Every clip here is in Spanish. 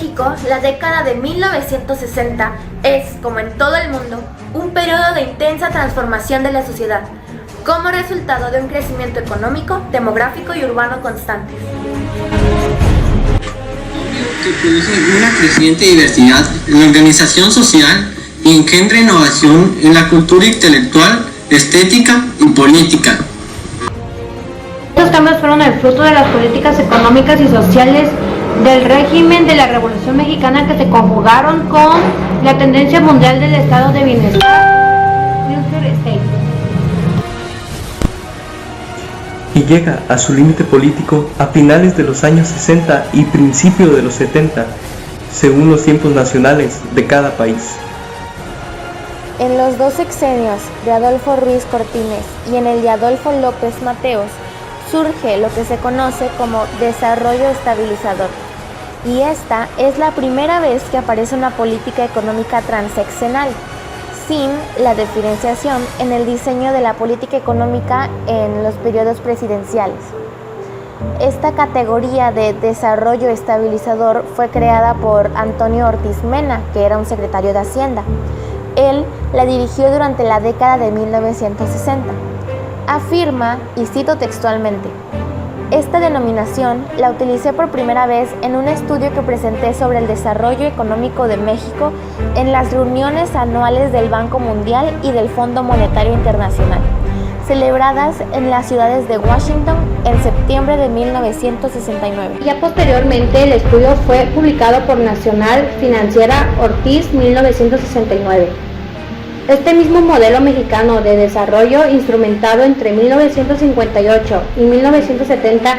México, la década de 1960 es, como en todo el mundo, un periodo de intensa transformación de la sociedad, como resultado de un crecimiento económico, demográfico y urbano constantes. Que produce una creciente diversidad en la organización social y engendra innovación en la cultura intelectual, estética y política. Estos cambios fueron el fruto de las políticas económicas y sociales del régimen de la Revolución Mexicana que se conjugaron con la tendencia mundial del estado de bienestar, welfare state, y llega a su límite político a finales de los años 60 y principio de los 70, según los tiempos nacionales de cada país. En los dos sexenios de Adolfo Ruiz Cortines y en el de Adolfo López Mateos, surge lo que se conoce como desarrollo estabilizador, y esta es la primera vez que aparece una política económica transeccional, sin la diferenciación en el diseño de la política económica en los periodos presidenciales. Esta categoría de desarrollo estabilizador fue creada por Antonio Ortiz Mena, que era un secretario de Hacienda. Él la dirigió durante la década de 1960. Afirma, y cito textualmente: esta denominación la utilicé por primera vez en un estudio que presenté sobre el desarrollo económico de México en las reuniones anuales del Banco Mundial y del Fondo Monetario Internacional, celebradas en las ciudades de Washington en septiembre de 1969. Ya posteriormente el estudio fue publicado por Nacional Financiera Ortiz 1969. Este mismo modelo mexicano de desarrollo, instrumentado entre 1958 y 1970,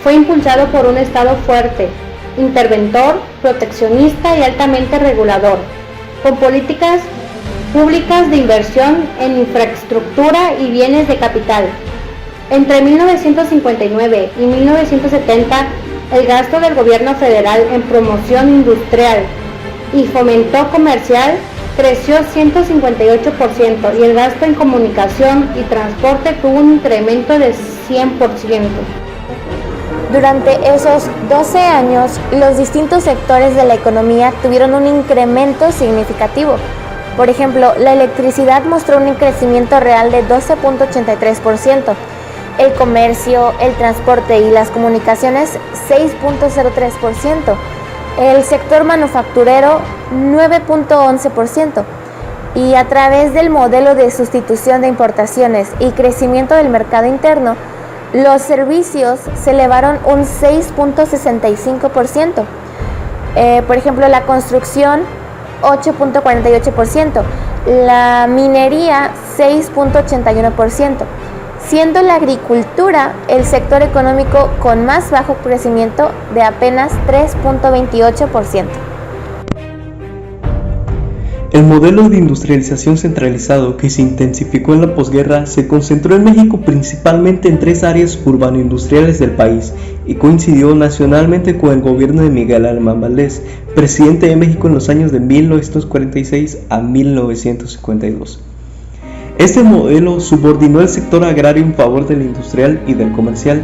fue impulsado por un Estado fuerte, interventor, proteccionista y altamente regulador, con políticas públicas de inversión en infraestructura y bienes de capital. Entre 1959 y 1970, el gasto del gobierno federal en promoción industrial y fomento comercial creció 158% y el gasto en comunicación y transporte tuvo un incremento de 100%. Durante esos 12 años, los distintos sectores de la economía tuvieron un incremento significativo. Por ejemplo, la electricidad mostró un crecimiento real de 12.83%, el comercio, el transporte y las comunicaciones 6.03%, el sector manufacturero 9.11%, y a través del modelo de sustitución de importaciones y crecimiento del mercado interno, los servicios se elevaron un 6.65%. Por ejemplo, la construcción 8.48%, la minería 6.81%, siendo la agricultura el sector económico con más bajo crecimiento de apenas 3.28%. El modelo de industrialización centralizado que se intensificó en la posguerra se concentró en México principalmente en tres áreas urbano-industriales del país y coincidió nacionalmente con el gobierno de Miguel Alemán Valdés, presidente de México en los años de 1946 a 1952. Este modelo subordinó el sector agrario en favor del industrial y del comercial,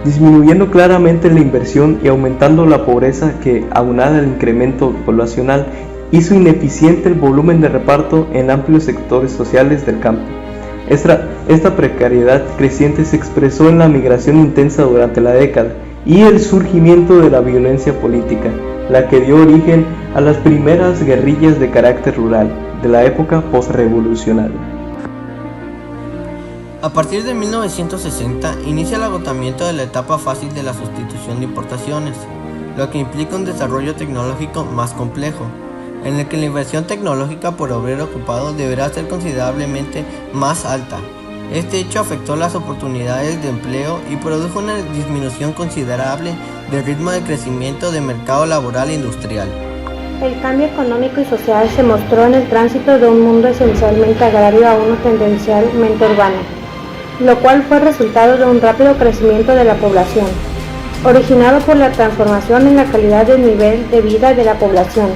disminuyendo claramente la inversión y aumentando la pobreza que, aunada al incremento poblacional, hizo ineficiente el volumen de reparto en amplios sectores sociales del campo. Esta precariedad creciente se expresó en la migración intensa durante la década y el surgimiento de la violencia política, la que dio origen a las primeras guerrillas de carácter rural de la época postrevolucionaria. A partir de 1960 inicia el agotamiento de la etapa fácil de la sustitución de importaciones, lo que implica un desarrollo tecnológico más complejo, en el que la inversión tecnológica por obrero ocupado deberá ser considerablemente más alta. Este hecho afectó las oportunidades de empleo y produjo una disminución considerable del ritmo de crecimiento del mercado laboral e industrial. El cambio económico y social se mostró en el tránsito de un mundo esencialmente agrario a uno tendencialmente urbano, lo cual fue resultado de un rápido crecimiento de la población, originado por la transformación en la calidad del nivel de vida de la población.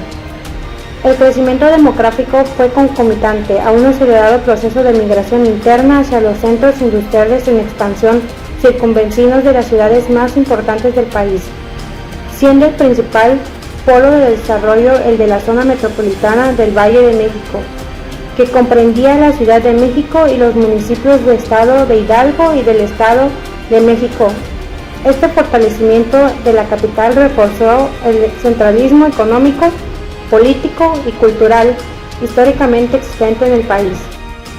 El crecimiento demográfico fue concomitante a un acelerado proceso de migración interna hacia los centros industriales en expansión circunvecinos de las ciudades más importantes del país, siendo el principal polo de desarrollo el de la zona metropolitana del Valle de México, que comprendía la Ciudad de México y los municipios del estado de Hidalgo y del estado de México. Este fortalecimiento de la capital reforzó el centralismo económico, político y cultural históricamente existente en el país.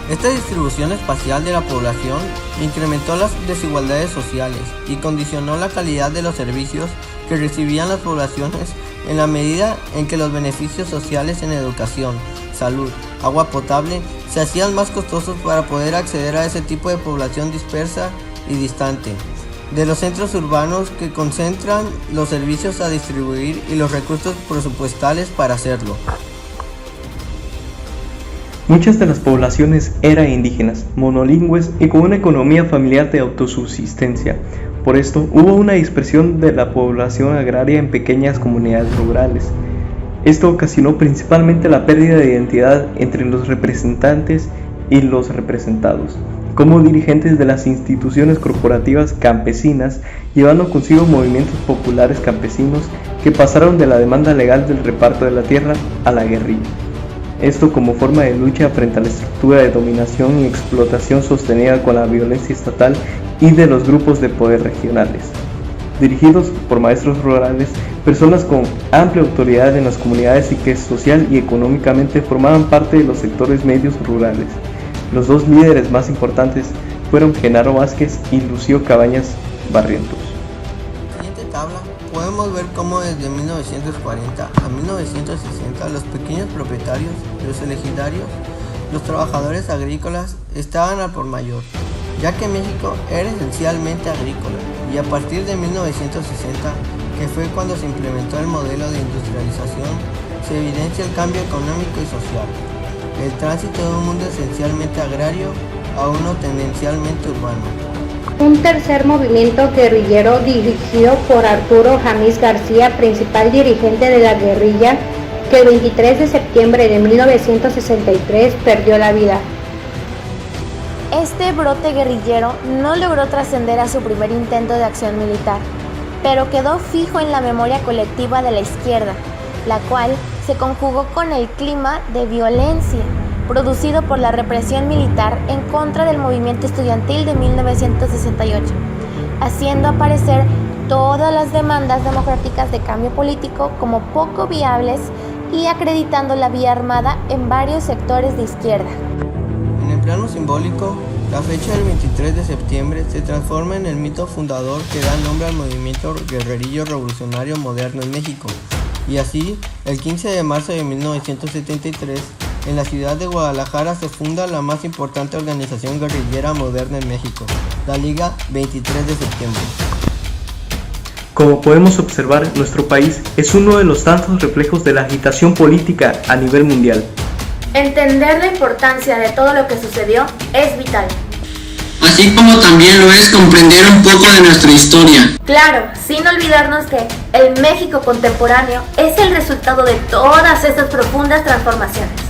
Esta distribución espacial de la población incrementó las desigualdades sociales y condicionó la calidad de los servicios que recibían las poblaciones en la medida en que los beneficios sociales en educación, salud, agua potable se hacían más costosos para poder acceder a ese tipo de población dispersa y distante de los centros urbanos que concentran los servicios a distribuir y los recursos presupuestales para hacerlo. Muchas de las poblaciones eran indígenas, monolingües y con una economía familiar de autosubsistencia. Por esto, hubo una dispersión de la población agraria en pequeñas comunidades rurales. Esto ocasionó principalmente la pérdida de identidad entre los representantes y los representados, como dirigentes de las instituciones corporativas campesinas, llevando consigo movimientos populares campesinos que pasaron de la demanda legal del reparto de la tierra a la guerrilla. Esto como forma de lucha frente a la estructura de dominación y explotación sostenida con la violencia estatal y de los grupos de poder regionales. Dirigidos por maestros rurales, personas con amplia autoridad en las comunidades y que social y económicamente formaban parte de los sectores medios rurales. Los dos líderes más importantes fueron Genaro Vázquez y Lucio Cabañas Barrientos. En la siguiente tabla podemos ver cómo desde 1940 a 1960 los pequeños propietarios, los ejidatarios, los trabajadores agrícolas estaban al por mayor, ya que México era esencialmente agrícola, y a partir de 1960, que fue cuando se implementó el modelo de industrialización, se evidencia el cambio económico y social, el tránsito de un mundo esencialmente agrario a uno tendencialmente urbano. Un tercer movimiento guerrillero dirigido por Arturo Jamís García, principal dirigente de la guerrilla, que el 23 de septiembre de 1963 perdió la vida. Este brote guerrillero no logró trascender a su primer intento de acción militar, pero quedó fijo en la memoria colectiva de la izquierda, la cual se conjugó con el clima de violencia producido por la represión militar en contra del movimiento estudiantil de 1968, haciendo aparecer todas las demandas democráticas de cambio político como poco viables y acreditando la vía armada en varios sectores de izquierda. En el plano simbólico, la fecha del 23 de septiembre se transforma en el mito fundador que da nombre al movimiento guerrerillo revolucionario moderno en México, y así, el 15 de marzo de 1973, en la ciudad de Guadalajara se funda la más importante organización guerrillera moderna en México, la Liga 23 de septiembre. Como podemos observar, nuestro país es uno de los tantos reflejos de la agitación política a nivel mundial. Entender la importancia de todo lo que sucedió es vital. Así como también lo es comprender un poco de nuestra historia. Claro, sin olvidarnos que el México contemporáneo es el resultado de todas estas profundas transformaciones.